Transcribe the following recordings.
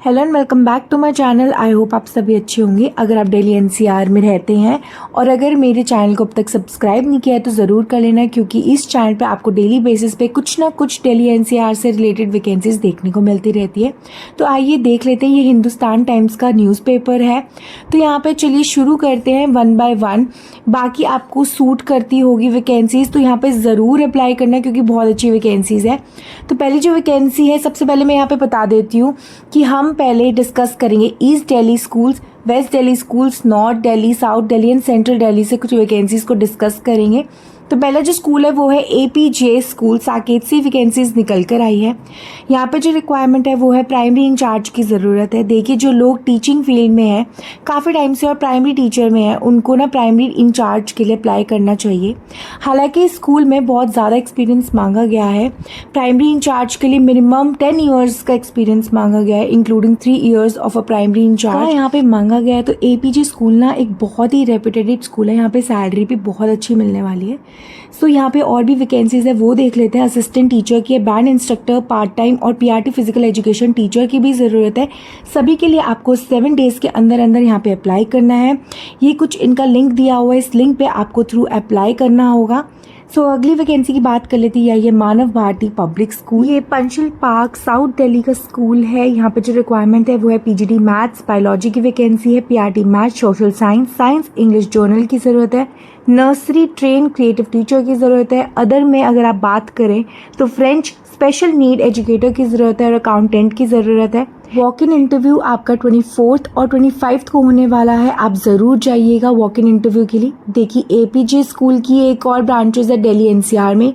Hello and welcome back to my channel. I hope आप सभी अच्छे होंगे। अगर आप डेली एनसीआर में रहते हैं और अगर मेरे चैनल को अब तक सब्सक्राइब नहीं किया है तो ज़रूर कर लेना, क्योंकि इस चैनल पे आपको डेली बेसिस पे कुछ ना कुछ डेली एनसीआर से रिलेटेड वैकेंसीज देखने को मिलती रहती है। तो आइए देख लेते हैं। ये हिंदुस्तान टाइम्स का न्यूज़पेपर है, तो यहाँ पर चलिए शुरू करते हैं वन बाय वन। बाकी आपको सूट करती होगी वैकेंसीज़ तो यहाँ पर ज़रूर अप्लाई करना, क्योंकि बहुत अच्छी वैकेंसीज़ है। तो पहली जो वैकेंसी है, सबसे पहले मैं यहाँ पे बता देती हूँ कि हम पहले डिस्कस करेंगे east Delhi schools, west Delhi schools, north Delhi, south Delhi and central Delhi से कुछ वैकेंसीज को डिस्कस करेंगे। तो पहला जो स्कूल है वो है एपीजे स्कूल, साकेत से वैकेंसीज निकल कर आई है। यहाँ पे जो रिक्वायरमेंट है वो है प्राइमरी इंचार्ज की ज़रूरत है। देखिए, जो लोग टीचिंग फील्ड में हैं काफ़ी टाइम से और प्राइमरी टीचर में है, उनको ना प्राइमरी इंचार्ज के लिए अप्लाई करना चाहिए। हालांकि स्कूल में बहुत ज़्यादा एक्सपीरियंस मांगा गया है। प्राइमरी इंचार्ज के लिए मिनिमम 10 ईयर्स का एक्सपीरियंस मांगा गया है, including 3 years of a primary incharge यहाँ पे मांगा गया है। तो एपीजे स्कूल ना एक बहुत ही रेप्यूटेड स्कूल है, यहाँ पे सैलरी भी बहुत अच्छी मिलने वाली है। सो यहाँ पे और भी वैकेंसीज है वो देख लेते हैं। असिस्टेंट टीचर की है, बैंड इंस्ट्रक्टर, पार्ट टाइम और पीआरटी फिजिकल एजुकेशन टीचर की भी ज़रूरत है। सभी के लिए आपको 7 डेज़ के अंदर अंदर यहाँ पे अप्लाई करना है। ये कुछ इनका लिंक दिया हुआ है, इस लिंक पे आपको थ्रू अप्लाई करना होगा। सो अगली वैकेंसी की बात कर लेती है। ये मानव भारती पब्लिक स्कूल, ये पंचल पार्क साउथ दिल्ली का स्कूल है। यहाँ पे जो रिक्वायरमेंट है वो है पीजीडी मैथ्स, बायोलॉजी की वैकेंसी है, PRT maths, social science, science English journal की ज़रूरत है, नर्सरी ट्रेन क्रिएटिव टीचर की ज़रूरत है। अदर में अगर आप बात करें तो फ्रेंच स्पेशल नीड एजुकेटर की ज़रूरत है और अकाउंटेंट की ज़रूरत है। वॉक इन इंटरव्यू आपका 24 और 25 को होने वाला है, आप ज़रूर जाइएगा वॉक इन इंटरव्यू के लिए। देखिए, एपीजे स्कूल की एक और ब्रांचेज है दिल्ली एनसीआर में,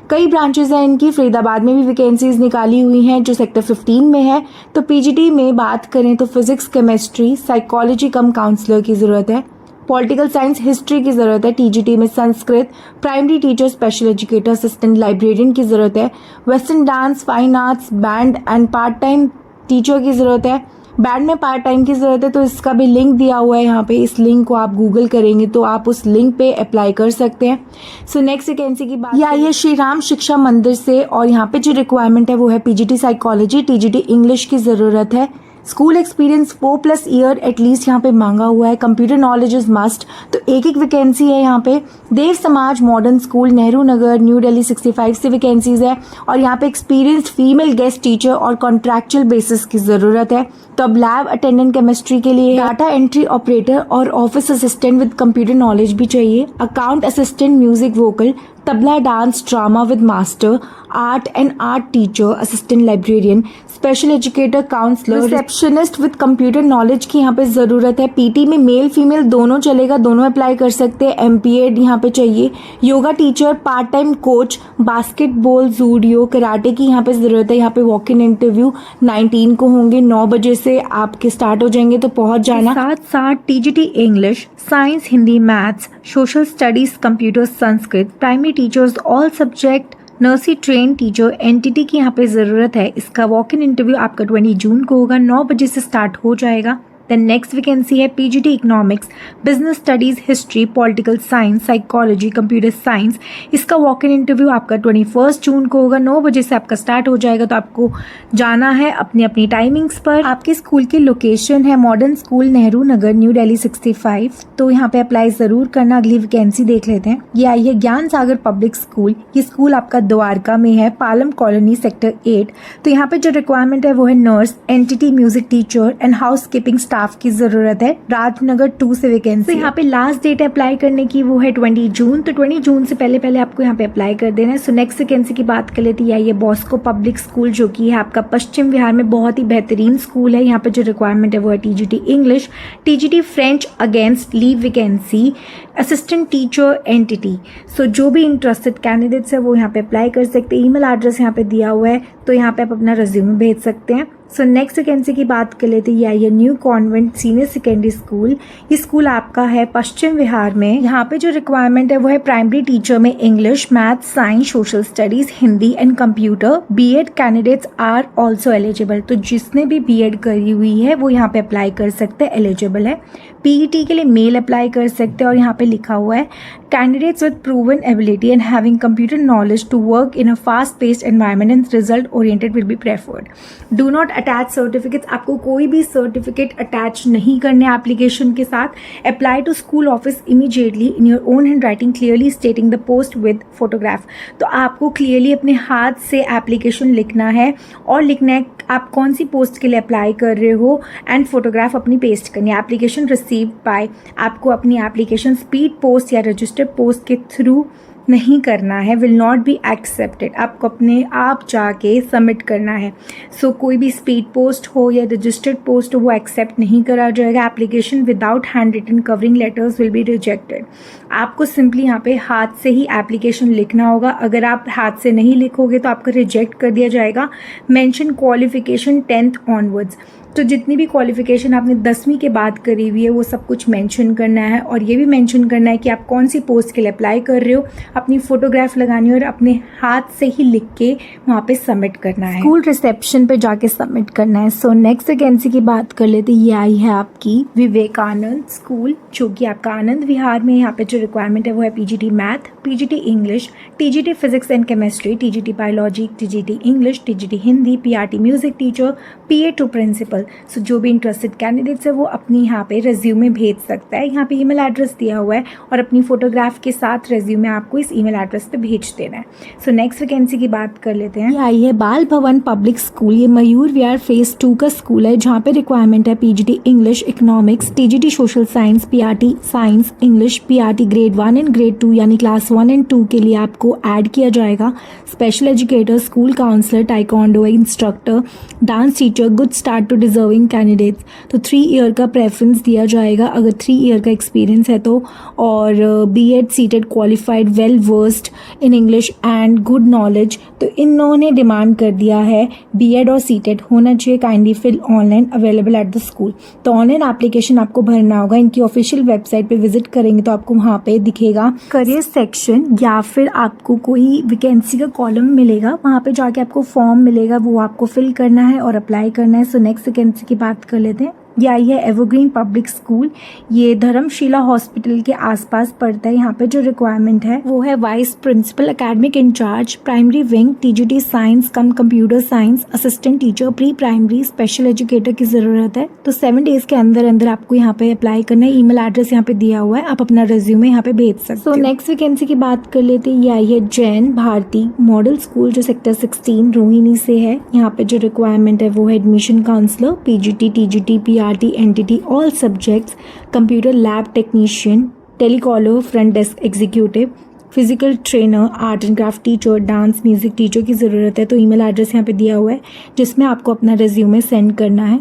कई ब्रांचेज हैं इनकी। फरीदाबाद में भी वैकेंसीज निकाली हुई हैं जो सेक्टर 15 में है। तो पीजीटी में बात करें तो फिजिक्स, केमिस्ट्री, साइकोलॉजी कम काउंसलर की ज़रूरत है, पॉलिटिकल साइंस, हिस्ट्री की ज़रूरत है। टीजीटी में Sanskrit, primary teacher, special educator, assistant librarian की ज़रूरत है। Western dance, fine arts, band and part time teacher की ज़रूरत है। बैंड में पार्ट टाइम की ज़रूरत है, तो इसका भी लिंक दिया हुआ है यहाँ पे। इस लिंक को आप गूगल करेंगे तो आप उस लिंक पे अप्लाई कर सकते हैं। सो नेक्स्ट वैकेंसी की बात ये श्री राम शिक्षा मंदिर से, और यहाँ पे जो रिक्वायरमेंट है वो है पीजीटी साइकोलॉजी, टीजीटी इंग्लिश की ज़रूरत है। स्कूल एक्सपीरियंस 4+ ईयर एटलीस्ट यहाँ पे मांगा हुआ है। Computer knowledge is must. तो एक एक वैकेंसी है यहाँ पे। देव समाज modern school, Nehru Nagar, new Delhi 65 से वैकेंसीज है, और यहाँ पे एक्सपीरियंस्ड फीमेल गेस्ट टीचर और कॉन्ट्रैक्चुअल बेसिस की ज़रूरत है। तो अब लैब अटेंडेंट केमिस्ट्री के लिए, डाटा एंट्री ऑपरेटर और office assistant with computer knowledge भी चाहिए। Account assistant, music vocal, tabla, dance, drama with master, art and art teacher, assistant librarian, special educator, counsellor, receptionist with computer knowledge की यहाँ पे ज़रूरत है। पीटी में मेल फीमेल दोनों चलेगा, दोनों अप्लाई कर सकते हैं। एमपीएड यहाँ पे चाहिए। Yoga teacher, part time coach, basketball, Zudio, karate की यहाँ पे ज़रूरत है। यहाँ पे वॉक इन इंटरव्यू 19 को होंगे, 9 बजे से आपके स्टार्ट हो जाएंगे, तो पहुँच जाना। साथ TGT English, science, Hindi, maths, social studies, computer, Sanskrit, primary teachers all subject, nursery train teacher, NTT की यहाँ पे ज़रूरत है। इसका वॉक इन इंटरव्यू आपका 20 जून को होगा, 9 बजे से स्टार्ट हो जाएगा। देन नेक्स्ट वैकेंसी है PGT economics, business studies, history, political science, psychology, computer science. इसका वॉक इन इंटरव्यू आपका 21 जून को होगा, 9 बजे से आपका स्टार्ट हो जाएगा। तो आपको जाना है अपनी अपनी टाइमिंग्स पर। आपके स्कूल की लोकेशन है modern school, Nehru Nagar, new Delhi 65। तो यहाँ पे अप्लाई ज़रूर करना। अगली वैकेंसी देख लेते हैं। ये आई है ज्ञान सागर पब्लिक स्कूल। ये स्कूल आपका द्वारका में है, पालम कॉलोनी, सेक्टर 8। तो यहाँ पे जो रिक्वायरमेंट है वो है nurse, entity music teacher and house keeping staff की जरूरत है। राजनगर 2 से वैकेंसी। तो यहाँ पे लास्ट डेट अप्लाई करने की वो है 20 जून। तो 20 जून से पहले पहले आपको यहाँ पे अप्लाई कर देना है। सो नेक्स्ट वैकेंसी की बात कर लेते हैं। ये बॉस्को पब्लिक स्कूल, जो कि है आपका पश्चिम बिहार में, बहुत ही बेहतरीन स्कूल है। यहाँ पे जो रिक्वायरमेंट है वो है TGT English, TGT French against leave vacancy, assistant teacher, NTT. So जो भी इंटरेस्टेड कैंडिडेट्स है वो यहाँ पे अप्लाई कर सकते हैं। ईमेल एड्रेस यहाँ पे दिया हुआ है, तो यहाँ पे आप अपना रिज्यूमे भेज सकते हैं। सो नेक्स्ट वैकेंसी की बात कर लेते हैं। ये new convent senior secondary school. ये स्कूल आपका है पश्चिम बिहार में। यहाँ पे जो रिक्वायरमेंट है वो है प्राइमरी टीचर में English, maths, science, social studies, Hindi and computer. BEd candidates are also eligible. तो जिसने भी बीएड करी हुई है वो यहाँ पे अप्लाई कर सकते हैं, एलिजिबल है। पीईटी के लिए मेल अप्लाई कर सकते हैं, और यहाँ पे लिखा हुआ है candidates with proven ability and having computer knowledge to work in a fast paced environment and result oriented will be preferred. Do not attach certificates, आपको कोई भी सर्टिफिकेट अटैच नहीं करने एप्लीकेशन के साथ। Apply to school office immediately in your own hand writing clearly stating the post with photograph. तो आपको clearly अपने हाथ से एप्लीकेशन लिखना है और लिखना है आप कौन सी पोस्ट के लिए अप्लाई कर रहे हो एंड फोटोग्राफ अपनी पेस्ट करनी है। एप्लीकेशन रिसीव बाय, आपको अपनी एप्लीकेशन स्पीड पोस्ट या रजिस्टर्ड पोस्ट के थ्रू नहीं करना है, विल नॉट बी एक्सेप्टेड। आपको अपने आप जाके सबमिट करना है। सो कोई भी स्पीड पोस्ट हो या रजिस्टर्ड पोस्ट हो वो एक्सेप्ट नहीं करा जाएगा। Application without hand written covering letters will be rejected. आपको सिंपली यहाँ पे हाथ से ही एप्लीकेशन लिखना होगा। अगर आप हाथ से नहीं लिखोगे तो आपका रिजेक्ट कर दिया जाएगा। मेंशन क्वालिफिकेशन 10th ऑनवर्ड्स, तो जितनी भी क्वालिफिकेशन आपने 10वीं के बाद करी हुई है वो सब कुछ मेंशन करना है और ये भी मेंशन करना है कि आप कौन सी पोस्ट के लिए अप्लाई कर रहे हो। अपनी फोटोग्राफ लगानी है और अपने हाथ से ही लिख के वहाँ पे सबमिट करना है, स्कूल रिसेप्शन पे जाके सबमिट करना है। सो नेक्स्ट वैकेंसी की बात कर लेते, ये आई है आपकी विवेकानंद स्कूल, जो कि आपका आनंद विहार में। यहाँ पे जो रिक्वायरमेंट है वो है PGT math, PGT English, TGT physics and chemistry, TGT biology, TGT English, TGT Hindi, PRT music teacher, PA to principal. So जो भी इंटरेस्टेड कैंडिडेट्स है वो अपनी यहाँ पे रेज्यूमे भेज सकता है। यहाँ पे ईमेल एड्रेस दिया हुआ है और अपनी फोटोग्राफ के साथ रेज्यूमे आपको इस ईमेल एड्रेस पे भेज देना है। सो नेक्स्ट वैकेंसी की बात कर लेते हैं। ये आई है बाल भवन पब्लिक स्कूल, ये मयूर विहार फेज 2 का स्कूल है, जहाँ पे रिक्वायरमेंट है PGT English, economics, TGT social science, PRT science English, PRT grade 1 and grade 2 यानी क्लास 1 एंड 2 के लिए आपको ऐड किया जाएगा। Special educator, school counsellor, taekwondo instructor, dance teacher, good start to deserving candidates. तो 3 ईयर का preference दिया जाएगा अगर 3 ईयर का एक्सपीरियंस है तो, और BEd CTET qualified well versed in English and good knowledge. तो इन्होंने डिमांड कर दिया है बीएड और सीटेड होना चाहिए। Kindly fill online available at the school. तो ऑनलाइन एप्लीकेशन आपको भरना होगा। इनकी ऑफिशियल वेबसाइट पे विजिट करेंगे तो आपको वहाँ पे दिखेगा करियर सेक्शन या फिर आपको कोई वैकेंसी का कॉलम मिलेगा, वहाँ पे जाके आपको फॉर्म मिलेगा, वो आपको फिल करना है और अप्लाई करना है। सो नेक्स्ट वैकेंसी की बात कर लेते हैं। ये आई है एवरग्रीन पब्लिक स्कूल, ये धर्मशिला हॉस्पिटल के आसपास पड़ता है। यहाँ पे जो रिक्वायरमेंट है वो है vice principal, academic incharge, primary wing, TGT science cum computer science, assistant teacher, pre primary, special educator की जरूरत है। तो 7 डेज के अंदर अंदर आपको यहाँ पे अप्लाई करना है। ईमेल एड्रेस यहाँ पे दिया हुआ है, आप अपना रेज्यूमे यहाँ पे भेज सकते हो। नेक्स्ट वैकेंसी की बात कर लेते हैं। ये आई है जैन भारती मॉडल स्कूल, जो सेक्टर 16 रोहिणी से है। यहाँ पे जो रिक्वायरमेंट है वो है admission counsellor, PGT, TGT, PRT, NTT all subjects, computer lab technician, telecaller, front desk executive, physical trainer, art and craft teacher, dance music teacher की ज़रूरत है। तो ईमेल एड्रेस यहाँ पे दिया हुआ है जिसमें आपको अपना रेज्यूमे सेंड करना है।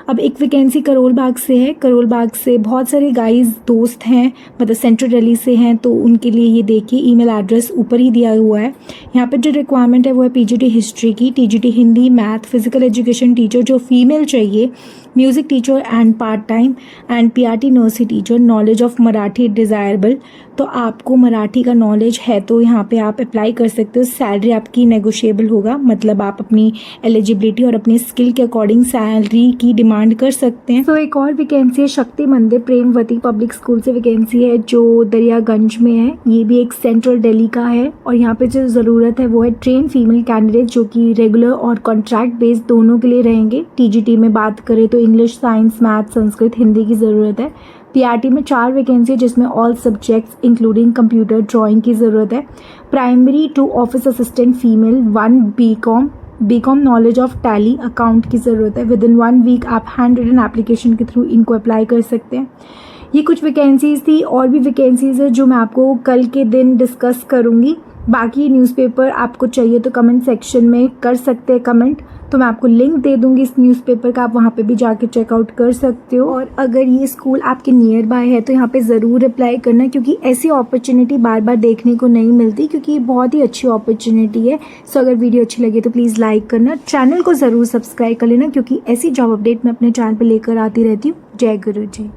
अब एक वैकेंसी करोल बाग से है। करोल बाग से बहुत सारे गाइस दोस्त हैं, मतलब सेंट्रल दिल्ली से हैं, तो उनके लिए ये देखिए ईमेल एड्रेस ऊपर ही दिया हुआ है। यहाँ पे जो रिक्वायरमेंट है वो है पीजीटी हिस्ट्री की, TGT Hindi, math, physical education teacher जो फीमेल चाहिए, music teacher and part time, and PRT nursery teacher, knowledge of Marathi desirable. तो आपको मराठी का नॉलेज है तो यहाँ पे आप अप्लाई कर सकते हो। सैलरी आपकी नेगोशिएबल होगा, मतलब आप अपनी एलिजिबिलिटी और अपनी स्किल के अकॉर्डिंग सैलरी की डिमांड कर सकते हैं। तो एक और वैकेंसी है शक्ति मंदिर प्रेमवती पब्लिक स्कूल से वैकेंसी है, जो दरियागंज में है। ये भी एक सेंट्रल दिल्ली का है और यहाँ पे जो ज़रूरत है वो है ट्रेन फीमेल कैंडिडेट, जो कि रेगुलर और कॉन्ट्रैक्ट बेस्ड दोनों के लिए रहेंगे। टीजीटी में बात करें तो English, science, math, Sanskrit, Hindi की ज़रूरत है। पीआरटी में 4 वैकेंसी है जिसमें all subjects including computer, drawing की ज़रूरत है। Primary 2 office assistant female, 1 BCom knowledge of Tally account की ज़रूरत है। विद इन 1 वीक आप हैंड रिटन एप्लीकेशन के थ्रू इनको अप्लाई कर सकते हैं। ये कुछ वैकेंसीज थी, और भी वैकेंसीज है जो मैं आपको कल के दिन डिस्कस करूँगी। बाकी न्यूज़पेपर आपको चाहिए तो कमेंट सेक्शन में कर सकते हैं कमेंट, तो मैं आपको लिंक दे दूंगी इस न्यूज़पेपर का, आप वहाँ पे भी जाके चेकआउट कर सकते हो। और अगर ये स्कूल आपके नियर बाय है तो यहाँ पे ज़रूर अप्लाई करना, क्योंकि ऐसी अपॉर्चुनिटी बार बार देखने को नहीं मिलती, क्योंकि ये बहुत ही अच्छी अपॉर्चुनिटी है। सो अगर वीडियो अच्छी लगे तो प्लीज़ लाइक करना, चैनल को ज़रूर सब्सक्राइब कर लेना, क्योंकि ऐसी जॉब अपडेट मैं अपने चैनल पर लेकर आती रहती हूँ। जय गुरु जी।